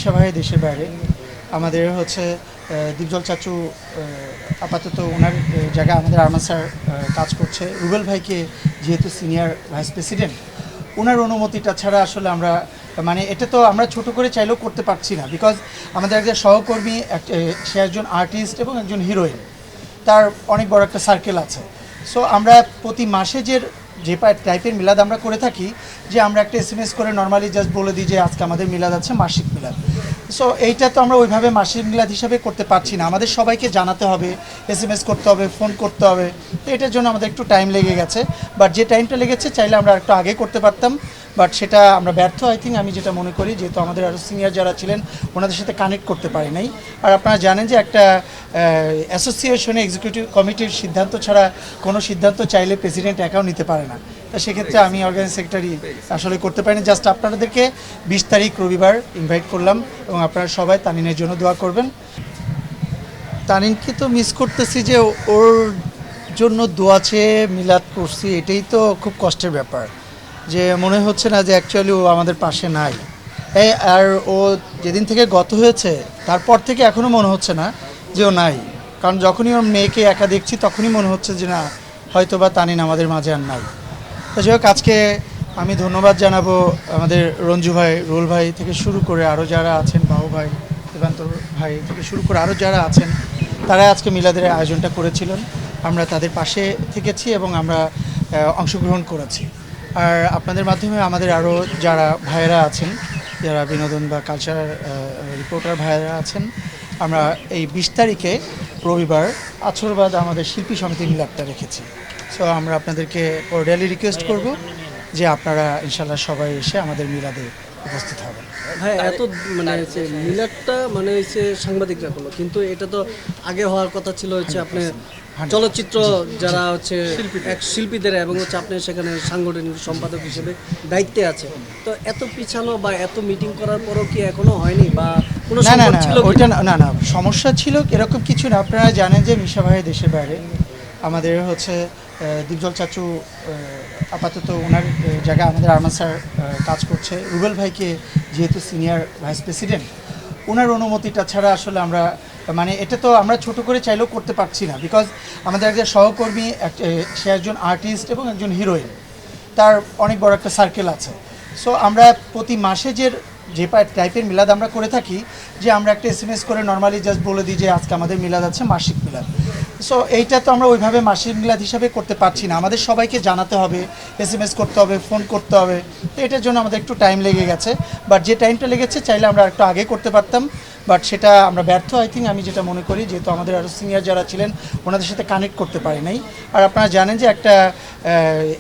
মিশা ভাই দেশের বাইরে, আমাদের হচ্ছে দীপজল চাচু আপাতত ওনার জায়গায় আমাদের আরমান স্যার কাজ করছে। রুবেল ভাইকে যেহেতু সিনিয়র ভাইস প্রেসিডেন্ট, ওনার অনুমতিটা ছাড়া আসলে আমরা মানে এটা তো আমরা ছোট করে চাইলেও করতে পারছি না, বিকজ আমাদের একজন সহকর্মী সে একজন আর্টিস্ট এবং একজন হিরোইন, তার অনেক বড় একটা সার্কেল আছে। সো আমরা প্রতি মাসে যে টাইপের মিলাদ আমরা করে থাকি, যে আমরা একটা SMS করে নর্মালি জাস্ট বলে দিই যে আজকে আমাদের মিলাদ আছে, মাসিক মিলাদ। সো এইটা তো আমরা ওইভাবে মাসিক মিলাদ হিসাবে করতে পারছি না, আমাদের সবাইকে জানাতে হবে, SMS করতে হবে, ফোন করতে হবে। তো এটার জন্য আমাদের একটু টাইম লেগে গেছে, বাট যে টাইমটা লেগেছে চাইলে আমরা একটু আগে করতে পারতাম, বাট সেটা আমরা ব্যর্থ। আই থিঙ্ক আমি যেটা মনে করি, যেহেতু আমাদের আরও সিনিয়র যারা ছিলেন ওনাদের সাথে কানেক্ট করতে পারি নাই। আর আপনারা জানেন যে একটা অ্যাসোসিয়েশনে এক্সিকিউটিভ কমিটির সিদ্ধান্ত ছাড়া কোনো সিদ্ধান্ত চাইলে প্রেসিডেন্ট একাও নিতে পারে না। তা সেক্ষেত্রে আমি অর্গানাইজ সেক্রেটারি আসলে করতে পারিনি। জাস্ট আপনাদেরকে 20 তারিখ রবিবার ইনভাইট করলাম, এবং আপনারা সবাই তানিনের জন্য দোয়া করবেন। তানিনকে তো মিস করতেছি, যে ওর জন্য দোয়া চেয়ে মিলাদ করছি, এটাই তো খুব কষ্টের ব্যাপার, যে মনে হচ্ছে না যে অ্যাকচুয়ালি ও আমাদের পাশে নাই। আর ও যেদিন থেকে গত হয়েছে তারপর থেকে এখনও মনে হচ্ছে না যে ও নাই, কারণ যখনই ওর মেয়েকে একা দেখছি তখনই মনে হচ্ছে যে না, হয়তো বা তানিন আমাদের মাঝে আর নাই। তো যাই হোক, আজকে আমি ধন্যবাদ জানাবো আমাদের রঞ্জু ভাই, রুল ভাই থেকে শুরু করে আরও যারা আছেন, বাবু ভাই, দেবান্ত ভাই থেকে শুরু করে আরও যারা আছেন, তারা আজকে মিলাদের আয়োজনটা করেছিলেন। আমরা তাদের পাশে থেকেছি এবং আমরা অংশগ্রহণ করেছি। আর আপনাদের মাধ্যমে আমাদের আরও যারা ভাইয়েরা আছেন, যারা বিনোদন বা কালচার রিপোর্টার ভাইয়েরা আছেন, আমরা এই 20 তারিখে রবিবার আছরবাদ আমাদের শিল্পী সমিতির মিলাদটা রেখেছি। সো আমরা আপনাদেরকে কর্ডিয়ালি রিকোয়েস্ট করব যে আপনারা ইনশাল্লাহ সবাই এসে আমাদের মিলাদে উপস্থিত হবেন। ভাই এত মানে হচ্ছে মিলাদটা মানে হচ্ছে সাংবাদিকরা করলো, কিন্তু এটা তো আগে হওয়ার কথা ছিল হচ্ছে আপনি চলচ্চিত্র যারা হচ্ছে শিল্পীদের, এবং হচ্ছে আপনি সেখানে সাংগঠনিক সম্পাদক হিসেবে দায়িত্বে আছে। তো এত পিছানো বা এত মিটিং করার পরও কি এখনো হয়নি, বা কোনো না না সংকট না ছিল? ওইটা না না সমস্যা ছিল এরকম কিছু না। আপনারা জানেন যে মিশা ভাই দেশের বাইরে, আমাদের হচ্ছে দীপজল চাচু আপাতত ওনার জায়গায় আমাদের আরমান স্যার কাজ করছে। রুবেল ভাইকে যেহেতু সিনিয়র ভাইস প্রেসিডেন্ট, ওনার অনুমতিটা ছাড়া আসলে আমরা মানে এটা তো আমরা ছোট করে চাইলেও করতে পারছি না, বিকজ আমাদের একজন সহকর্মী সে একজন আর্টিস্ট এবং একজন হিরোইন, তার অনেক বড় একটা সার্কেল আছে। সো আমরা প্রতি মাসে যে টাইপের মিলাদ আমরা করে থাকি, যে আমরা একটা SMS করে নর্মালি জাস্ট বলে দিই যে আজকে আমাদের মিলাদ আছে, মাসিক মিলাদ। সো এইটা তো আমরা ওইভাবে মাসিক মিলাদ হিসাবে করতে পারছি না, আমাদের সবাইকে জানাতে হবে, SMS করতে হবে, ফোন করতে হবে। তো এটার জন্য আমাদের একটু টাইম লেগে গেছে, বাট যে টাইমটা লেগেছে চাইলে আমরা একটু আগে করতে পারতাম, বাট সেটা আমরা ব্যর্থ। আই থিঙ্ক আমি যেটা মনে করি, যেহেতু আমাদের আরও সিনিয়র যারা ছিলেন ওনাদের সাথে কানেক্ট করতে পারি নাই। আর আপনারা জানেন যে একটা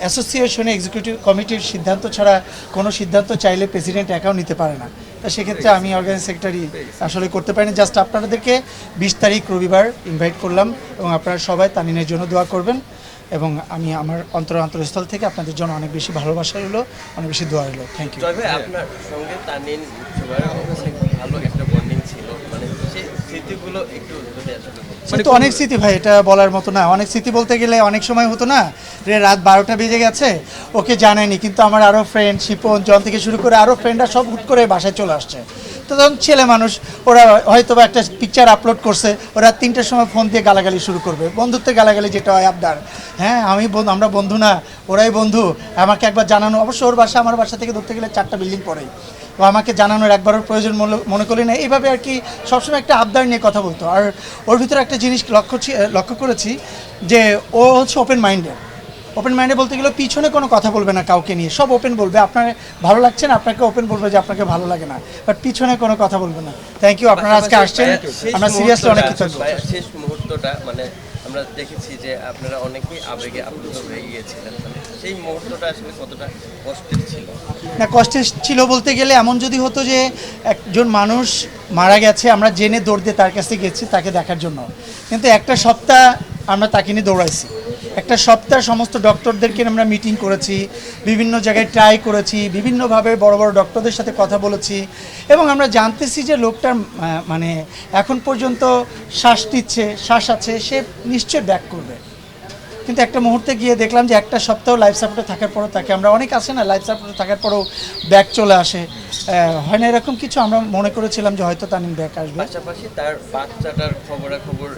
অ্যাসোসিয়েশনে এক্সিকিউটিভ কমিটির সিদ্ধান্ত ছাড়া কোনো সিদ্ধান্ত চাইলে প্রেসিডেন্ট একাও নিতে পারে না। তা সেক্ষেত্রে আমি অর্গানাইজ সেক্রেটারি আসলে করতে পারিনি। জাস্ট আপনাদেরকে 20 তারিখ রবিবার ইনভাইট করলাম, এবং আপনারা সবাই তানিনের জন্য দোয়া করবেন। এবং আমি আমার অন্তরস্থল থেকে আপনাদের জন্য অনেক বেশি ভালোবাসা রইলো, অনেক বেশি দোয়া রইলো। Thank you. আপনার সঙ্গে তানিন ভালো একটা বন্ডিং ছিল, মানে সেই স্মৃতিগুলো একটু যদি আসলে মানে তো অনেক স্মৃতি ভাই, এটা বলার মতো না। অনেক স্মৃতি বলতে গেলে অনেক সময় হতো না যে রাত 12টা বেজে গেছে, ওকে জানায়নি, কিন্তু আমার আরও ফ্রেন্ড শিপন, জন থেকে শুরু করে আরও ফ্রেন্ডরা সব হুট করে বাসায় চলে আসছে। তো তখন ছেলে মানুষ, ওরা হয়তো বা একটা পিকচার আপলোড করছে, ওরা 3টার সময় ফোন দিয়ে গালাগালি শুরু করবে, বন্ধুত্বের গালাগালি যেটা হয় আবদার। হ্যাঁ আমরা বন্ধু না, ওরাই বন্ধু। আমাকে একবার জানানো, অবশ্য ওর বাসা আমার বাসা থেকে ধরতে গেলে 4টা বিল্ডিং পরেই, ও আমাকে জানানোর একবারের প্রয়োজন মনে করি না। এইভাবে আর কি সবসময় একটা আবদার নিয়ে কথা বলতো। আর ওর ভিতরে একটা জিনিস লক্ষ্য করেছি, যে ও হচ্ছে ওপেন মাইন্ডে বলতে গেলে পিছনে কোনো কথা বলবে না কাউকে নিয়ে, সব ওপেন বলবে। আপনার ভালো লাগছে না, আপনাকে ওপেন বলবে যে আপনাকে ভালো লাগে না, বাট পিছনে কোনো কথা বলবে না। থ্যাংক ইউ, আপনারা আজকে আসছেন, আমরা সিরিয়াসলি অনেক কৃতজ্ঞ। শেষ মুহূর্তটা মানে আমরা দেখেছি যে আপনারা অনেকেই আবেগে আপ্লুত হয়ে গিয়েছিলেন, মানে সেই মুহূর্তটা আসলে কতটা কষ্টের ছিল? না, কষ্টের ছিল বলতে গেলে এমন যদি হতো যে একজন মানুষ মারা গেছে, আমরা জেনে দৌড় দিয়ে তার কাছে গেছি তাকে দেখার জন্য, কিন্তু একটা সপ্তাহ আমরা তাকে নিয়ে দৌড়াইছি। একটা সপ্তাহ সমস্ত ডক্টরদেরকে আমরা মিটিং করেছি, বিভিন্ন জায়গায় ট্রাই করেছি, বিভিন্নভাবে বড় বড় ডক্টরদের সাথে কথা বলেছি, এবং আমরা জানতেছি যে লোকটার মানে এখন পর্যন্ত শ্বাস নিচ্ছে, শ্বাস আছে, সে নিশ্চয় ব্যাক করবে। কিন্তু একটা মুহূর্তে গিয়ে দেখলাম যে একটা সপ্তাহ লাইফ সাপোর্টে থাকার পরও তাকে আমরা অনেক আসে না লাইফ সাপোর্টে থাকার পরও ব্যাক চলে আসে, হয় না এরকম কিছু, আমরা মনে করেছিলাম যে হয়তো তানিম ব্যাক আসবে। পাশাপাশি তার বাচ্চাটার খবরাখবর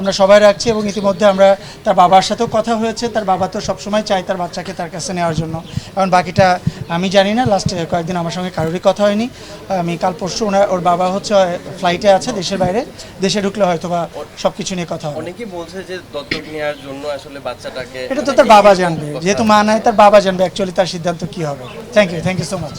আমরা সবাই রাখছি এবং ইতিমধ্যে আমরা তার বাবার সাথেও কথা হয়েছে, তার বাবা তো সবসময় চায় তার বাচ্চাকে তার কাছে নেওয়ার জন্য, এখন বাকিটা আমি জানি না, লাস্ট কয়েকদিন আমার সঙ্গে কারোরই কথা হয়নি। আমি কাল পরশু ওর বাবা হচ্ছে ফ্লাইটে আছে দেশের বাইরে, দেশে ঢুকলে হয়তো বা সব কিছু নিয়ে কথা হবে। অনেকেই বলছে যে দত্তক নেওয়ার জন্য আসলে বাচ্চাটাকে এটা তো তার বাবা জানবে, যেহেতু মা নাই তার বাবা জানবে অ্যাকচুয়ালি তার সিদ্ধান্ত কী হবে। Thank you so much.